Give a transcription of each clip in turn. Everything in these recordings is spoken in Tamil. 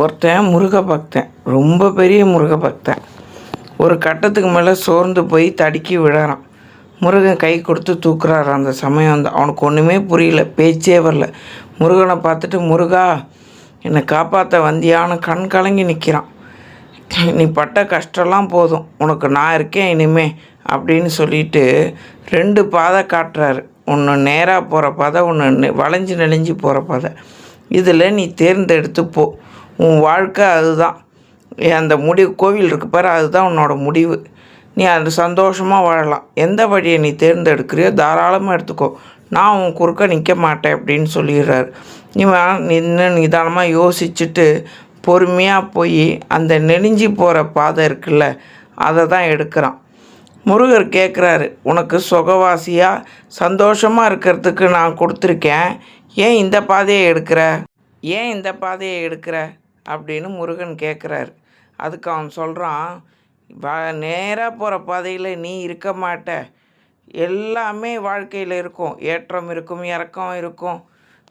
ஒருத்தன் முருக பக்தன், ரொம்ப பெரிய முருக பக்தன். ஒரு கட்டத்துக்கு மேலே சோர்ந்து போய் தடுக்கி விழறான். முருகன் கை கொடுத்து தூக்குறாரு. அந்த சமயம் வந்து அவனுக்கு ஒன்றுமே புரியல, பேச்சே வரல. முருகனை பார்த்துட்டு, முருகா என்னை காப்பாற்ற வந்தியான்னு கண் கலங்கி நிற்கிறான். நீ பட்ட கஷ்டம்லாம் போதும், உனக்கு நான் இருக்கேன் இனிமே அப்படின்னு சொல்லிட்டு 2 பாதை காட்டுறாரு. ஒன்று நேராக போகிற பாதை, ஒன்று வளைஞ்சு நெளிஞ்சு போகிற பாதை. இதில் நீ தேர்ந்தெடுத்து போ. உன் வாழ்க்கை அதுதான். அந்த முடிவு கோவில் இருக்கு பாரு, அதுதான் உன்னோட முடிவு. நீ அது சந்தோஷமாக வாழலாம். எந்த வழியை நீ தேர்ந்தெடுக்கிறியோ தாராளமாக எடுத்துக்கோ. நான் உன் குறுக்க நிற்க மாட்டேன் அப்படின்னு சொல்லிடுறாரு. இவன் நின்று நிதானமாக யோசிச்சுட்டு பொறுமையாக போய் அந்த நெளிஞ்சி போகிற பாதை இருக்குல்ல, அதை தான் எடுக்கிறான். முருகர் கேட்குறாரு, உனக்கு சுகவாசியாக சந்தோஷமாக இருக்கிறதுக்கு நான் கொடுத்துருக்கேன், ஏன் இந்த பாதையை எடுக்கிற, ஏன் இந்த பாதையை எடுக்கிற அப்படின்னு முருகன் கேட்குறாரு. அதுக்கு அவன் சொல்கிறான், நேராக போகிற பாதையில் நீ இருக்க மாட்ட. எல்லாமே வாழ்க்கையில் இருக்கும். ஏற்றம் இருக்கும், இறக்கம் இருக்கும்,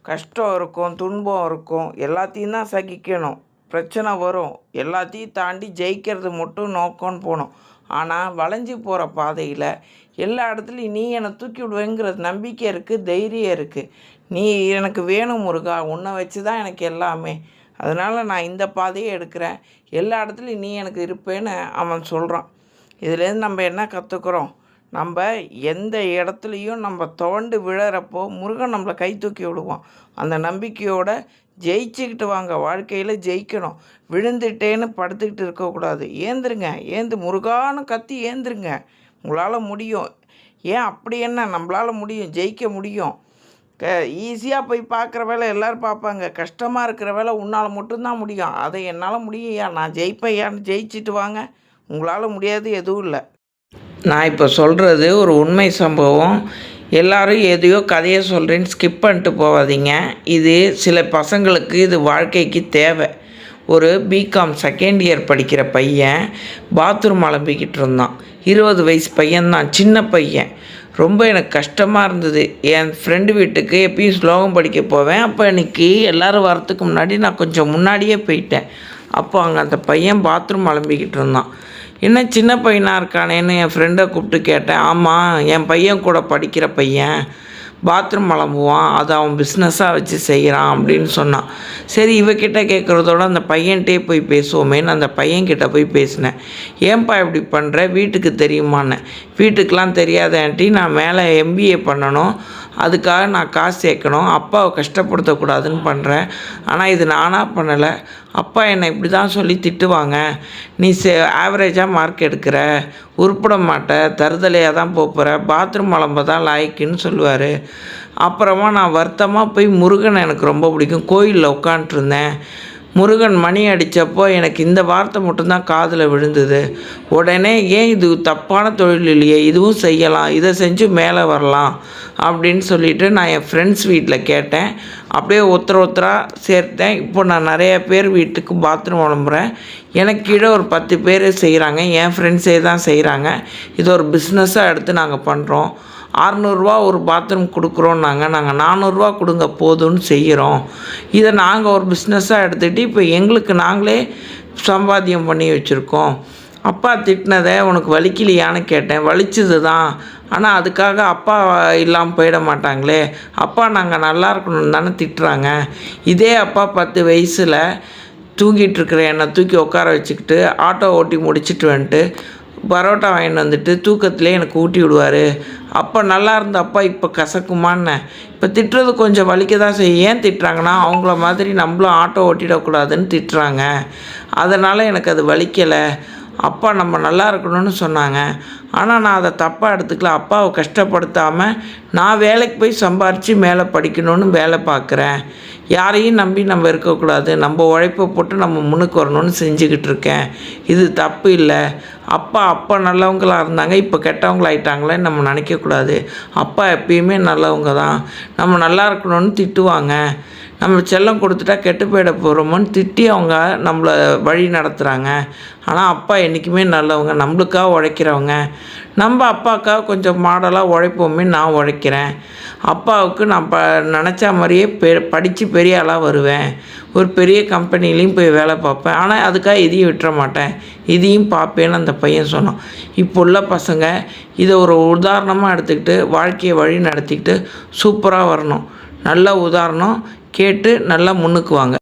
கஷ்டம் இருக்கும், துன்பம் இருக்கும். எல்லாத்தையும் தான் சகிக்கணும். பிரச்சனை வரும், எல்லாத்தையும் தாண்டி ஜெயிக்கிறது மட்டும் நோக்கம்னு போகணும். ஆனால் வளைஞ்சி போகிற பாதையில் எல்லா இடத்துலையும் நீ என்னை தூக்கி விடுவேங்கிறது நம்பிக்கை இருக்குது, தைரியம் இருக்குது. நீ எனக்கு வேணும் முருகா, உன்னை வச்சு தான் எனக்கு எல்லாமே. அதனால் நான் இந்த பாதையை எடுக்கிறேன், எல்லா இடத்துலையும் நீ எனக்கு இருப்பேன்னு அவன் சொல்கிறான். இதுலேருந்து நம்ம என்ன கற்றுக்குறோம்? நம்ம எந்த இடத்துலையும் நம்ம துவண்டு விழறப்போ முருகன் நம்மளை கை தூக்கி விடுவான். அந்த நம்பிக்கையோடு ஜெயிச்சுக்கிட்டு வாங்க. வாழ்க்கையில் ஜெயிக்கணும். விழுந்துட்டேன்னு படுத்துக்கிட்டு இருக்கக்கூடாது. ஏந்திருங்க, முருகான்னு கத்தி ஏந்திருங்க. உங்களால் முடியும். ஏன் அப்படி என்ன, நம்மளால் முடியும், ஜெயிக்க முடியும். ஈஸியாக போய் பார்க்குற வேலை எல்லோரும் பார்ப்பாங்க. கஷ்டமாக இருக்கிற வேலை உன்னால் மட்டும்தான் முடியும். அதை என்னால் முடியும்யா, நான் ஜெயிப்பேயான்னு ஜெயிச்சுட்டு வாங்க. உங்களால் முடியாது எதுவும் இல்லை. நான் இப்போ சொல்கிறது ஒரு உண்மை சம்பவம். எல்லோரும் எதையோ கதையை சொல்கிறேன்னு ஸ்கிப் பண்ணிட்டு போகாதீங்க. இது சில பசங்களுக்கு இது வாழ்க்கைக்கு தேவை. ஒரு பிகாம் செகண்ட் இயர் படிக்கிற பையன் பாத்ரூம் அலம்பிக்கிட்டு இருந்தான். 20 வயசு பையன்தான், சின்ன பையன். ரொம்ப எனக்கு கஷ்டமாக இருந்தது. என் ஃப்ரெண்டு வீட்டுக்கு எப்பயும் ஸ்லோகம் படிக்க போவேன். அப்போ இன்றைக்கி எல்லோரும் வரத்துக்கு முன்னாடி நான் கொஞ்சம் முன்னாடியே போயிட்டேன். அப்போ அங்கே அந்த பையன் பாத்ரூம் அலம்பிக்கிட்டு இருந்தான். என்ன சின்ன பையனாக இருக்கானேன்னு என் ஃப்ரெண்டை கூப்பிட்டு கேட்டேன். ஆமாம், என் பையன் கூட படிக்கிற பையன் பாத்ரூம் அலம்புவான், அதை அவன் பிஸ்னஸாக வச்சு செய்கிறான் அப்படின்னு சொன்னான். சரி, இவக்கிட்ட கேட்குறதோட அந்த பையன்கிட்டே போய் பேசுவோமேன்னு அந்த பையன்கிட்ட போய் பேசினேன். ஏன்பா இப்படி பண்ணுற, வீட்டுக்கு தெரியுமான்னு. வீட்டுக்கெலாம் தெரியாத ஆண்டி, நான் மேலே MBA பண்ணணும், அதுக்காக நான் காசு சேர்க்கணும், அப்பாவை கஷ்டப்படுத்தக்கூடாதுன்னு பண்ணுறேன். ஆனால் இது நானாக பண்ணலை. அப்பா என்னை இப்படி தான் சொல்லி திட்டுவாங்க. நீ ஆவரேஜாக மார்க் எடுக்கிற, உருப்பிட மாட்ட, தருதலையாக தான் போகிற, பாத்ரூம் அலம்ப தான் லாய்க்குன்னு சொல்லுவார். அப்புறமா நான் வருத்தமாக போய் முருகன் எனக்கு ரொம்ப பிடிக்கும், கோயிலில் உட்காண்ட்ருந்தேன். முருகன் மணி அடித்தப்போ எனக்கு இந்த வார்த்தை மட்டும்தான் காதில் விழுந்தது. உடனே ஏன் இது தப்பான தொழில் இல்லையே, இதுவும் செய்யலாம், இதை செஞ்சு மேலே வரலாம் அப்படின்னு சொல்லிவிட்டு நான் என் ஃப்ரெண்ட்ஸ் வீட்டில் கேட்டேன். அப்படியே ஒருத்தராக சேர்த்தேன். இப்போ நான் நிறைய பேர் வீட்டுக்கு பாத்ரூம் அலம்புறேன். எனக்கு கீழே ஒரு 10 பேர் செய்கிறாங்க, என் ஃப்ரெண்ட்ஸே தான் செய்கிறாங்க. இது ஒரு பிஸ்னஸாக எடுத்து நாங்கள் பண்ணுறோம். 600 ஒரு பாத்ரூம் கொடுக்குறோம். நாங்கள் 400 கொடுங்க போதும்னு செய்கிறோம். இதை நாங்கள் ஒரு பிஸ்னஸாக எடுத்துகிட்டு இப்போ எங்களுக்கு நாங்களே சம்பாத்தியம் பண்ணி வச்சுருக்கோம். அப்பா திட்டினதை உனக்கு வலிக்கலையான்னு கேட்டேன். வலிச்சது தான், ஆனால் அதுக்காக அப்பா இல்லாமல் போயிட மாட்டாங்களே. அப்பா நாங்கள் நல்லா இருக்கணும்னு தானே திட்டுறாங்க. இதே அப்பா 10 வயசில் தூங்கிட்டு இருக்கிற என்னை தூக்கி உட்கார வச்சுக்கிட்டு ஆட்டோ ஓட்டி முடிச்சுட்டு வந்துட்டு பரோட்டா வாங்கிட்டு வந்துட்டு தூக்கத்திலே எனக்கு ஊட்டி விடுவார். அப்போ நல்லா இருந்த அப்பா இப்போ கசக்குமான்னு. இப்போ திட்டுறது கொஞ்சம் வலிக்க தான் செய்யும். ஏன் திட்டுறாங்கன்னா, அவங்கள மாதிரி நம்மளும் ஆட்டோ ஓட்டிடக்கூடாதுன்னு திட்டுறாங்க. அதனால் எனக்கு அது வலிக்கலை. அப்பா நம்ம நல்லா இருக்கணும்னு சொன்னாங்க. ஆனால் நான் அதை தப்பாக எடுத்துக்கல. அப்பாவை கஷ்டப்படுத்தாமல் நான் வேலைக்கு போய் சம்பாரித்து மேலே படிக்கணும்னு வேலை பார்க்குறேன். யாரையும் நம்பி நம்ம இருக்கக்கூடாது. நம்ம உழைப்பை போட்டு நம்ம முன்னுக்கு வரணும்னு செஞ்சுக்கிட்டு இருக்கேன். இது தப்பு இல்லை. அப்பா நல்லவங்களாக இருந்தாங்க, இப்போ கெட்டவங்களாயிட்டாங்களேன்னு நம்ம நினைக்கக்கூடாது. அப்பா எப்பயுமே நல்லவங்க தான். நம்ம நல்லா இருக்கணும்னு திட்டுவாங்க. நம்ம செல்லம் கொடுத்துட்டா கெட்டு போயிட போகிறோமோன்னு திட்டி அவங்க நம்மளை வழி நடத்துகிறாங்க. ஆனால் அப்பா என்றைக்குமே நல்லவங்க, நம்மளுக்காக உழைக்கிறவங்க. நம்ம அப்பாவுக்காக கொஞ்சம் மாடலாக உழைப்போமே, நான் உழைக்கிறேன். அப்பாவுக்கு நான் நினச்ச மாதிரியே படித்து பெரிய ஆளாக வருவேன். ஒரு பெரிய கம்பெனிலையும் போய் வேலை பார்ப்பேன். ஆனால் அதுக்காக இதையும் விட்டுற மாட்டேன், இதையும் பார்ப்பேன்னு அந்த பையன் சொன்னான். இப்போ உள்ள பசங்க இதை ஒரு உதாரணமாக எடுத்துக்கிட்டு வாழ்க்கையை வழி நடத்திக்கிட்டு சூப்பராக வரணும். நல்ல உதாரணம் கேட்டு நல்லா முன்னுக்கு வாங்க.